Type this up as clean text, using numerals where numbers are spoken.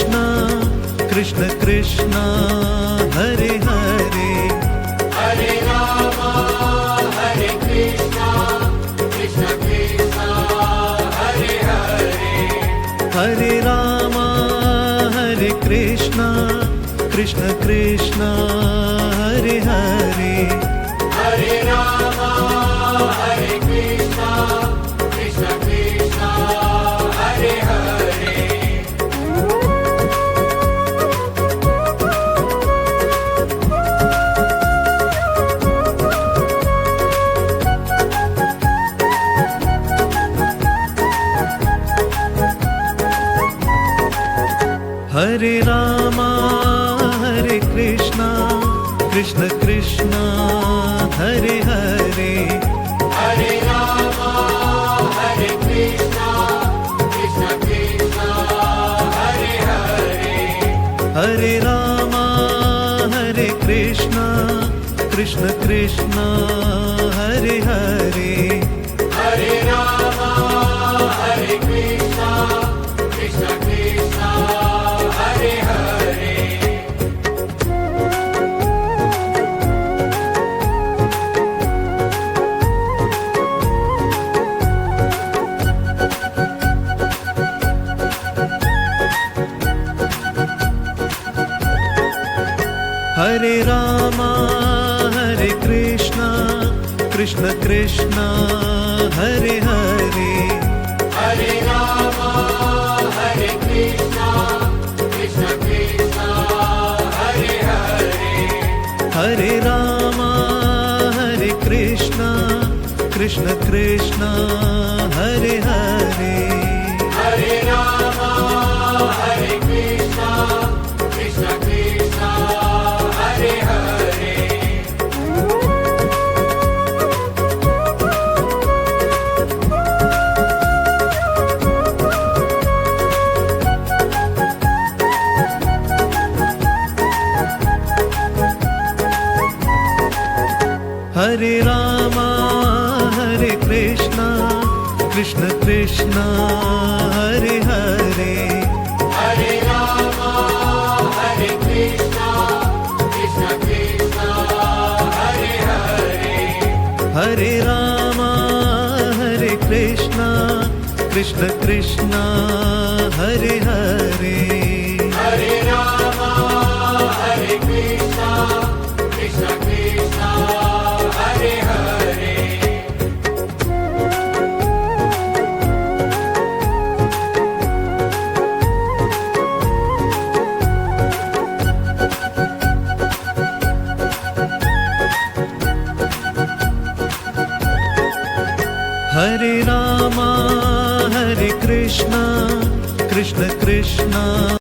Krishna Krishna Krishna Hare Hare Hare Rama Hare Krishna Krishna Krishna Hare Hare Hare Rama Hare Krishna Krishna Krishna Hare Hare Hare Rama Hare Krishna Krishna Krishna Hare Hare Hare Rama Hare Krishna Krishna Krishna Hare Hare Hare Rama Hare Krishna Krishna Krishna Hare Hare Hare Rama Hare Krishna Krishna Krishna Hare Hare Hare Rama Hare Krishna Krishna Krishna Hare Hare Hare Rama Hare Krishna Krishna Krishna Hare Hare Hare Rama Hare Krishna Krishna Krishna Hare Hare Hare Rama Hare Krishna Krishna Krishna Hare Hare Hare Rama Hare Krishna Krishna Krishna Hare Hare Hare Rama Hare Krishna Krishna Krishna Hare Hare Hare Rama Hare Krishna Krishna Krishna Hare Hare Hare Rama Hare Krishna Krishna Krishna Hare Hare Hare Rama Hare Krishna Krishna Krishna Hare Hare Hare Rama Hare Krishna Krishna Krishna